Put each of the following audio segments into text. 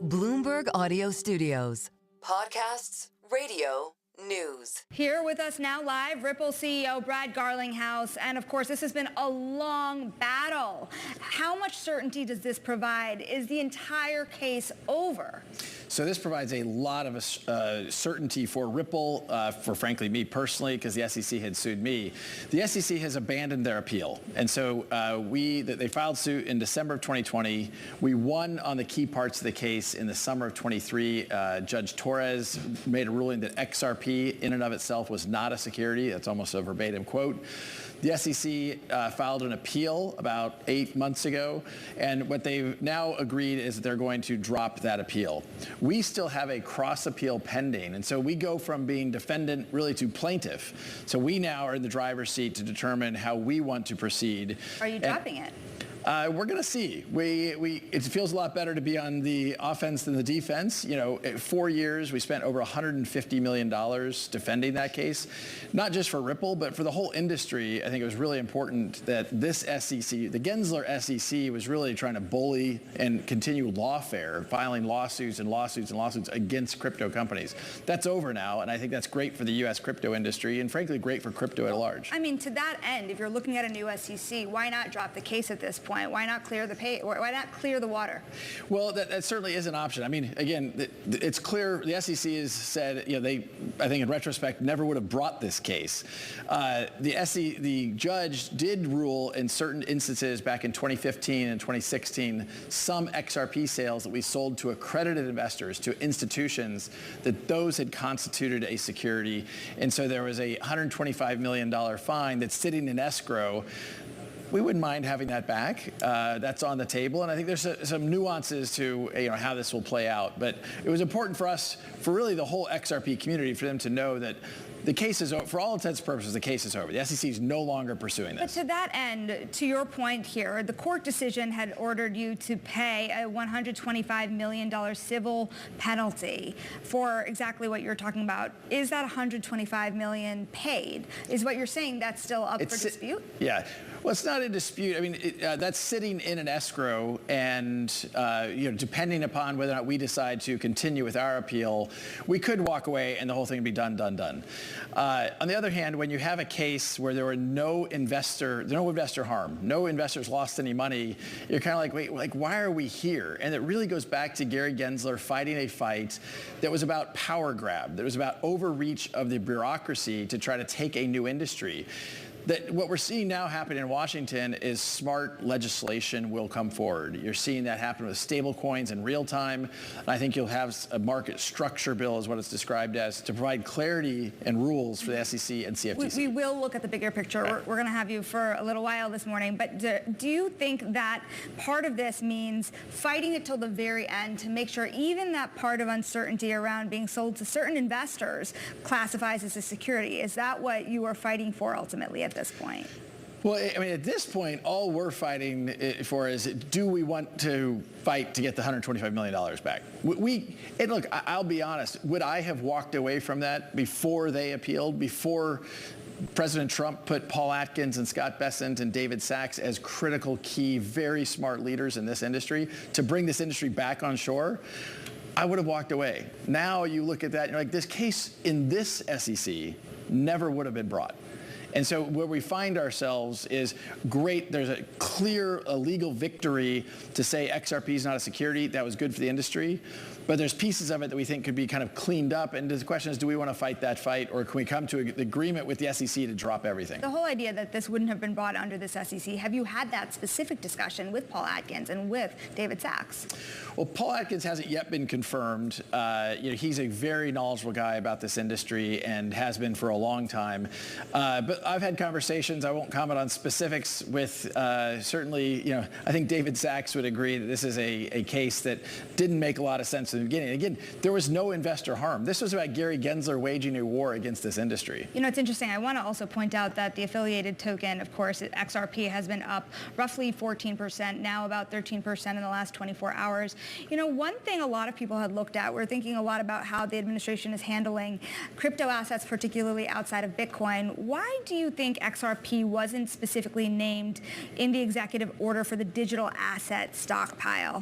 Bloomberg Audio Studios. Podcasts, radio, news. Here with us now live, Ripple CEO Brad Garlinghouse. And of course, this has been a long battle. How much certainty does this provide? Is the entire case over? So this provides a lot of certainty for Ripple, for frankly me personally, because the SEC had sued me. The SEC has abandoned their appeal. And so they filed suit in December of 2020. We won on the key parts of the case in the summer of 23. Judge Torres made a ruling that XRP in and of itself was not a security. That's almost a verbatim quote. The SEC filed an appeal about 8 months ago, and what they've now agreed is that they're going to drop that appeal. We still have a cross appeal pending, and so we go from being defendant really to plaintiff. So we now are in the driver's seat to determine how we want to proceed. Are you dropping it? We're going to see. It feels a lot better to be on the offense than the defense. You know, 4 years, we spent over $150 million defending that case, not just for Ripple, but for the whole industry. I think it was really important that this SEC, the Gensler SEC, was really trying to bully and continue lawfare, filing lawsuits and lawsuits and lawsuits against crypto companies. That's over now, and I think that's great for the U.S. crypto industry and, frankly, great for crypto at large. I mean, to that end, if you're looking at a new SEC, why not drop the case at this point? Why not clear the water? Well, that certainly is an option. I mean, again, it's clear the SEC has said, you know, I think in retrospect, never would have brought this case. The judge did rule in certain instances back in 2015 and 2016, some XRP sales that we sold to accredited investors, to institutions, that those had constituted a security. And so there was a $125 million fine that's sitting in escrow. We wouldn't mind having that back. That's on the table, and I think there's some nuances to how this will play out. But it was important for us, for really the whole XRP community, for them to know that the case is over. For all intents and purposes, the case is over. The SEC is no longer pursuing this. But to that end, to your point here, the court decision had ordered you to pay a $125 million civil penalty for exactly what you're talking about. Is that $125 million paid? Is what you're saying that's still up for dispute? Yeah. Well, it's not in dispute. I mean, that's sitting in an escrow, and depending upon whether or not we decide to continue with our appeal, we could walk away and the whole thing would be done. On the other hand, when you have a case where there were no investor harm, no investors lost any money, you're kind of like, wait, like, why are we here? And it really goes back to Gary Gensler fighting a fight that was about power grab, that was about overreach of the bureaucracy to try to take a new industry. That what we're seeing now happen in Washington is smart legislation will come forward. You're seeing that happen with stablecoins in real time. And I think you'll have a market structure bill, is what it's described as, to provide clarity and rules for the SEC and CFTC. We will look at the bigger picture. Right. We're going to have you for a little while this morning. But do you think that part of this means fighting it till the very end to make sure even that part of uncertainty around being sold to certain investors classifies as a security? Is that what you are fighting for ultimately at this point? Well, I mean, at this point, all we're fighting for is, do we want to fight to get the $125 million back? And look, I'll be honest, would I have walked away from that before they appealed, before President Trump put Paul Atkins and Scott Bessent and David Sachs as critical, key, very smart leaders in this industry to bring this industry back on shore? I would have walked away. Now you look at that, and you're like, this case in this SEC never would have been brought. And so where we find ourselves is, great, there's a clear legal victory to say XRP is not a security. That was good for the industry. But there's pieces of it that we think could be kind of cleaned up. And the question is, do we want to fight that fight, or can we come to an agreement with the SEC to drop everything? The whole idea that this wouldn't have been brought under this SEC, have you had that specific discussion with Paul Atkins and with David Sachs? Well, Paul Atkins hasn't yet been confirmed. He's a very knowledgeable guy about this industry and has been for a long time. But I've had conversations. I won't comment on specifics with certainly, I think David Sachs would agree that this is a case that didn't make a lot of sense in the beginning. Again, there was no investor harm. This was about Gary Gensler waging a war against this industry. It's interesting. I want to also point out that the affiliated token, of course, XRP, has been up roughly 14%, now about 13% in the last 24 hours. One thing a lot of people had looked at, we're thinking a lot about how the administration is handling crypto assets, particularly outside of Bitcoin. Why do do you think XRP wasn't specifically named in the executive order for the digital asset stockpile?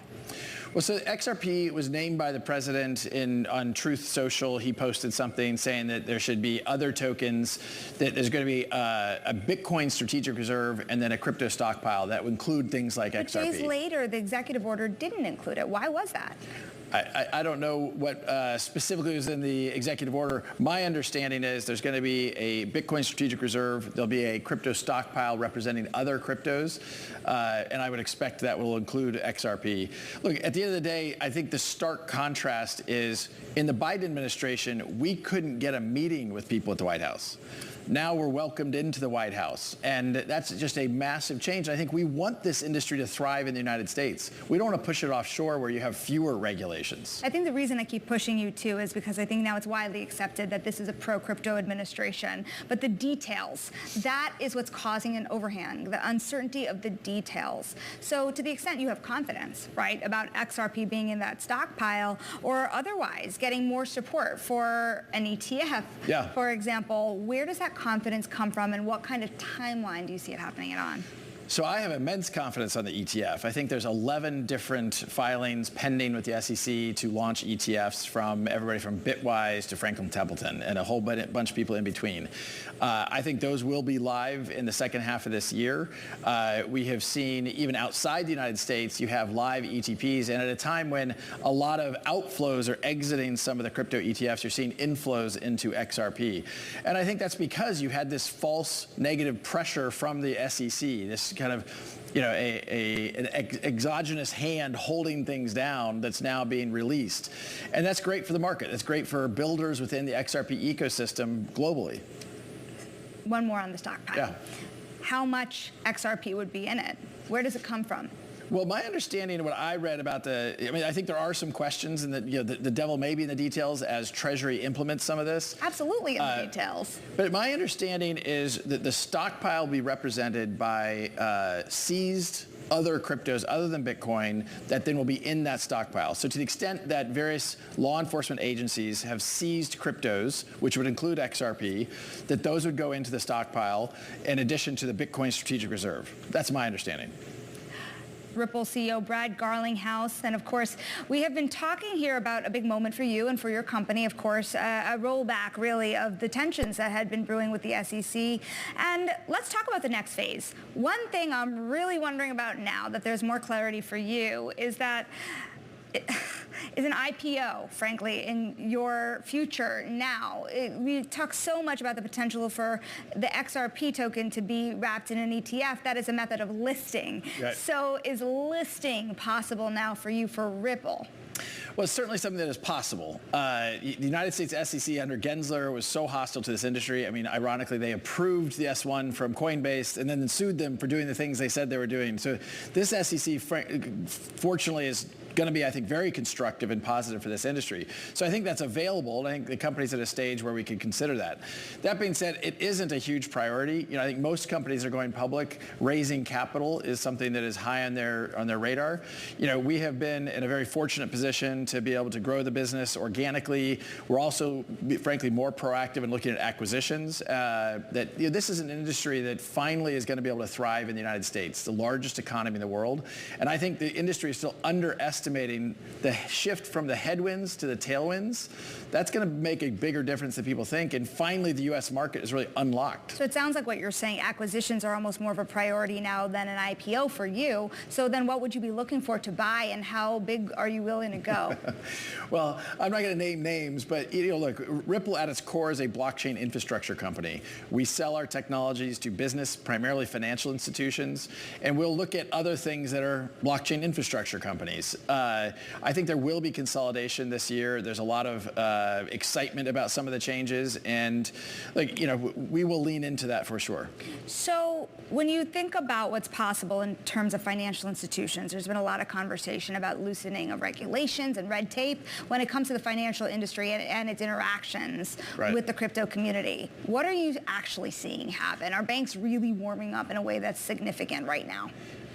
Well, so XRP was named by the president on Truth Social. He posted something saying that there should be other tokens, that there's going to be a Bitcoin strategic reserve and then a crypto stockpile that would include things like XRP. But days later, the executive order didn't include it. Why was that? I don't know what specifically was in the executive order. My understanding is there's going to be a Bitcoin strategic reserve. There'll be a crypto stockpile representing other cryptos, and I would expect that will include XRP. Look, at the end of the day, I think the stark contrast is in the Biden administration, we couldn't get a meeting with people at the White House. Now we're welcomed into the White House, and that's just a massive change. I think we want this industry to thrive in the United States. We don't want to push it offshore where you have fewer regulations. I think the reason I keep pushing you too is because I think now it's widely accepted that this is a pro-crypto administration, but the details, that is what's causing an overhang, the uncertainty of the details. So to the extent you have confidence, right, about XRP being in that stockpile or otherwise getting more support for an ETF, for example, where does that confidence come from, and what kind of timeline do you see it happening on? So I have immense confidence on the ETF. I think there's 11 different filings pending with the SEC to launch ETFs, from everybody from Bitwise to Franklin Templeton and a whole bunch of people in between. I think those will be live in the second half of this year. We have seen, even outside the United States, you have live ETPs, and at a time when a lot of outflows are exiting some of the crypto ETFs, you're seeing inflows into XRP. And I think that's because you had this false negative pressure from the SEC, this kind of, an exogenous hand holding things down that's now being released. And that's great for the market. It's great for builders within the XRP ecosystem globally. One more on the stockpile. Yeah. How much XRP would be in it? Where does it come from? Well, my understanding of what I read about I think there are some questions, and that the devil may be in the details as Treasury implements some of this. Absolutely in the details. But my understanding is that the stockpile will be represented by seized other cryptos other than Bitcoin that then will be in that stockpile. So to the extent that various law enforcement agencies have seized cryptos, which would include XRP, that those would go into the stockpile in addition to the Bitcoin strategic reserve. That's my understanding. Ripple CEO Brad Garlinghouse. And of course, we have been talking here about a big moment for you and for your company, of course, a rollback really of the tensions that had been brewing with the SEC. And let's talk about the next phase. One thing I'm really wondering about now that there's more clarity for you is that is an IPO, frankly, in your future now. We talk so much about the potential for the XRP token to be wrapped in an ETF. That is a method of listing. Right. So is listing possible now for you for Ripple? Well, it's certainly something that is possible. The United States SEC under Gensler was so hostile to this industry. I mean, ironically, they approved the S1 from Coinbase and then sued them for doing the things they said they were doing. So this SEC, fortunately, is going to be, I think, very constructive and positive for this industry. So I think that's available, and I think the company's at a stage where we could consider that. That being said, it isn't a huge priority. I think most companies are going public. Raising capital is something that is high on their radar. We have been in a very fortunate position to be able to grow the business organically. We're also, frankly, more proactive in looking at acquisitions. This is an industry that finally is going to be able to thrive in the United States, the largest economy in the world. And I think the industry is still underestimating the shift from the headwinds to the tailwinds. That's going to make a bigger difference than people think. And finally, the U.S. market is really unlocked. So it sounds like what you're saying, acquisitions are almost more of a priority now than an IPO for you. So then what would you be looking for to buy, and how big are you willing to go? Well, I'm not going to name names, but look, Ripple at its core is a blockchain infrastructure company. We sell our technologies to business, primarily financial institutions, and we'll look at other things that are blockchain infrastructure companies. I think there will be consolidation this year. There's a lot of excitement about some of the changes, and we will lean into that for sure. So when you think about what's possible in terms of financial institutions, there's been a lot of conversation about loosening of regulations and red tape when it comes to the financial industry and its interactions with the crypto community. What are you actually seeing happen? Are banks really warming up in a way that's significant right now?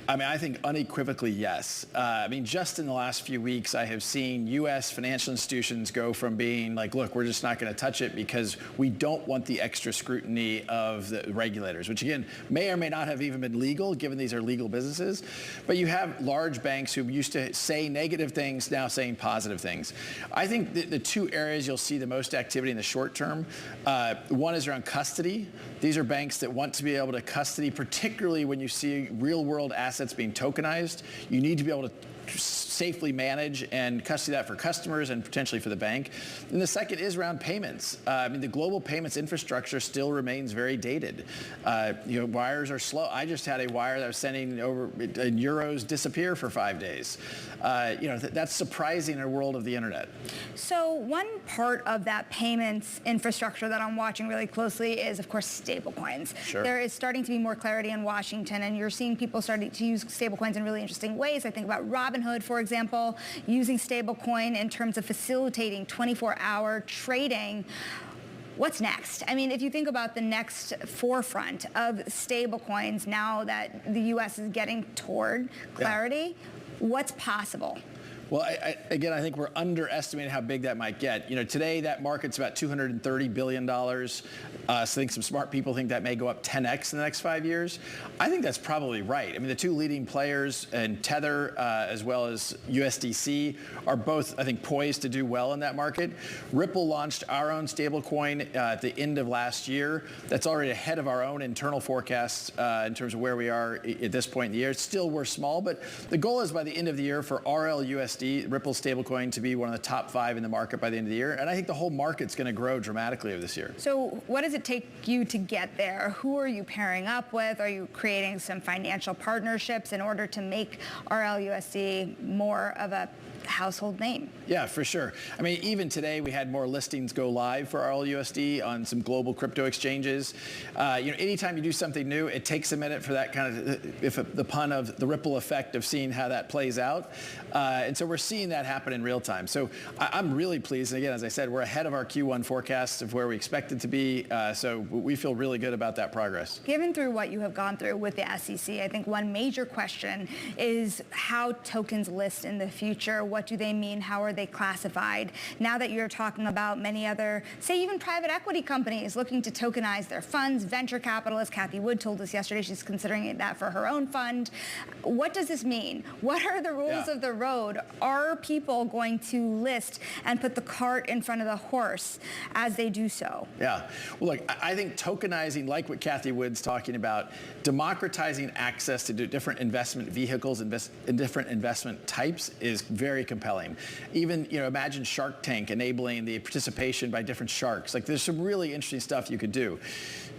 I mean, I think unequivocally yes. I mean, just in the last few weeks, I have seen U.S. financial institutions go from being like, look, we're just not going to touch it because we don't want the extra scrutiny of the regulators, which again, may or may not have even been legal, given these are legal businesses. But you have large banks who used to say negative things, now saying positive things. I think the two areas you'll see the most activity in the short term, one is around custody. These are banks that want to be able to custody, particularly when you see real world assets being tokenized. You need to be able to safely manage and custody that for customers and potentially for the bank. And the second is around payments. I mean, the global payments infrastructure still remains very dated. Wires are slow. I just had a wire that was sending over euros disappear for 5 days. That's surprising in a world of the internet. So one part of that payments infrastructure that I'm watching really closely is, of course, stablecoins. Sure. There is starting to be more clarity in Washington, and you're seeing people starting to use stablecoins in really interesting ways. I think about Robinhood, for example, using stablecoin in terms of facilitating 24-hour trading. What's next? I mean, if you think about the next forefront of stablecoins now that the U.S. is getting toward clarity, what's possible? Well, I think we're underestimating how big that might get. Today that market's about $230 billion. So I think some smart people think that may go up 10x in the next 5 years. I think that's probably right. I mean, the two leading players in Tether as well as USDC are both, I think, poised to do well in that market. Ripple launched our own stablecoin at the end of last year. That's already ahead of our own internal forecasts in terms of where we are at this point in the year. Still, we're small, but the goal is by the end of the year for RLUSD, Ripple stablecoin, to be one of the top 5 in the market by the end of the year. And I think the whole market's going to grow dramatically over this year. So what does it take you to get there? Who are you pairing up with? Are you creating some financial partnerships in order to make RLUSD more of a household name? Yeah, for sure. I mean, even today we had more listings go live for RLUSD on some global crypto exchanges. Anytime you do something new, it takes a minute for that kind of, the pun of the ripple effect of seeing how that plays out. And so we're seeing that happen in real time. So I'm really pleased. And again, as I said, we're ahead of our Q1 forecasts of where we expected to be. So we feel really good about that progress. Given through what you have gone through with the SEC, I think one major question is how tokens list in the future. What do they mean? How are they classified? Now that you're talking about many other, say even private equity companies looking to tokenize their funds, venture capitalists, Cathie Wood told us yesterday she's considering that for her own fund. What does this mean? What are the rules of the road? Are people going to list and put the cart in front of the horse as they do so? Yeah. Well, look, I think tokenizing, like what Cathie Wood's talking about, democratizing access to different investment vehicles and different investment types is very compelling. Even, imagine Shark Tank enabling the participation by different sharks. Like, there's some really interesting stuff you could do.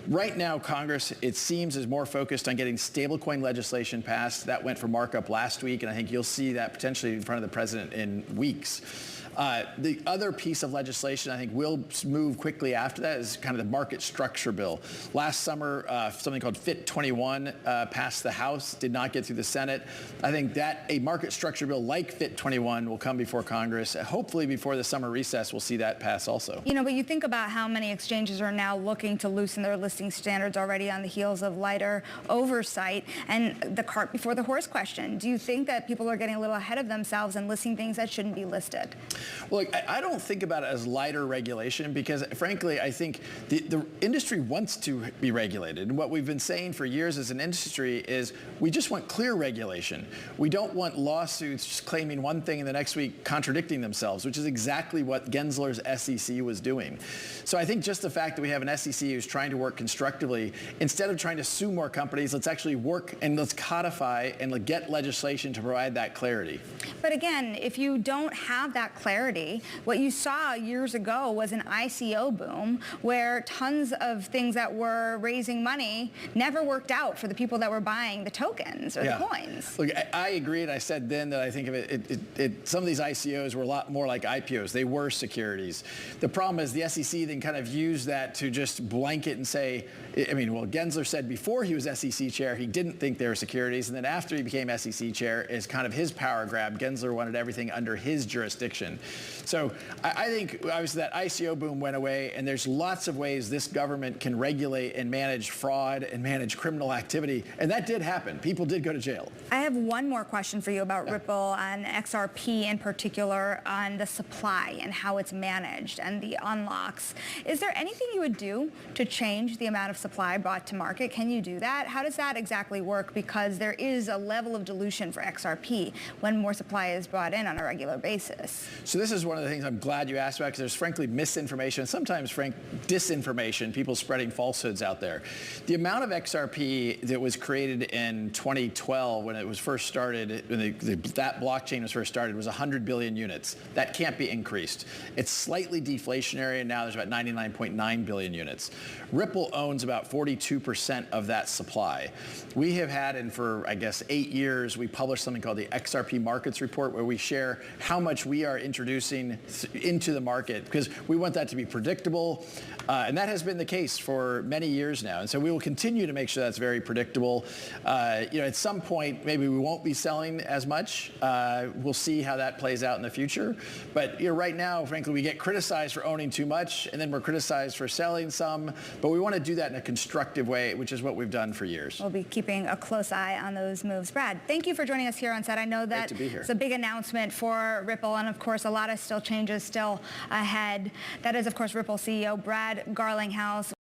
Right now, Congress, it seems, is more focused on getting stablecoin legislation passed. That went for markup last week, and I think you'll see that potentially in front of the president in weeks. The other piece of legislation I think will move quickly after that is kind of the market structure bill. Last summer, something called FIT 21 passed the House, did not get through the Senate. I think that a market structure bill like FIT 21 will come before Congress. Hopefully before the summer recess, we'll see that pass also. But you think about how many exchanges are now looking to loosen their listing standards already on the heels of lighter oversight, and the cart before the horse question. Do you think that people are getting a little ahead of themselves and listing things that shouldn't be listed? Well, look, I don't think about it as lighter regulation because, frankly, I think the industry wants to be regulated. And what we've been saying for years as an industry is we just want clear regulation. We don't want lawsuits just claiming one thing and the next week contradicting themselves, which is exactly what Gensler's SEC was doing. So I think just the fact that we have an SEC who's trying to work constructively, instead of trying to sue more companies, let's actually work and let's codify and get legislation to provide that clarity. But again, if you don't have that clarity, what you saw years ago was an ICO boom where tons of things that were raising money never worked out for the people that were buying the tokens or the coins. Look, I agree, and I said then that I think of some of these ICOs were a lot more like IPOs. They were securities. The problem is the SEC then kind of used that to just blanket and say, Gensler said before he was SEC chair, he didn't think they were securities, and then after he became SEC chair, is kind of his power grab. Gensler wanted everything under his jurisdiction. So I think obviously that ICO boom went away, and there's lots of ways this government can regulate and manage fraud and manage criminal activity, and that did happen. People did go to jail. I have one more question for you about Ripple and XRP in particular, on the supply and how it's managed and the unlocks. Is there anything you would do to change the amount of supply brought to market? Can you do that? How does that exactly work? Because there is a level of dilution for XRP when more supply is brought in on a regular basis. So this is one of the things I'm glad you asked about, because there's frankly misinformation, sometimes frank disinformation, people spreading falsehoods out there. The amount of XRP that was created in 2012 when it was first started, when that blockchain was first started, was 100 billion units. That can't be increased. It's slightly deflationary, and now there's about 99.9 billion units. Ripple owns about 42% of that supply. We have had, and for I guess 8 years, we published something called the XRP Markets Report, where we share how much we are introducing into the market, because we want that to be predictable, and that has been the case for many years now. And so we will continue to make sure that's very predictable. At some point, maybe we won't be selling as much. We'll see how that plays out in the future. But right now, frankly, we get criticized for owning too much, and then we're criticized for selling some. But we want to do that in a constructive way, which is what we've done for years. We'll be keeping a close eye on those moves. Brad, thank you for joining us here on set. I know that it's a big announcement for Ripple, and of course, a lot of changes still ahead. That is, of course, Ripple CEO Brad Garlinghouse.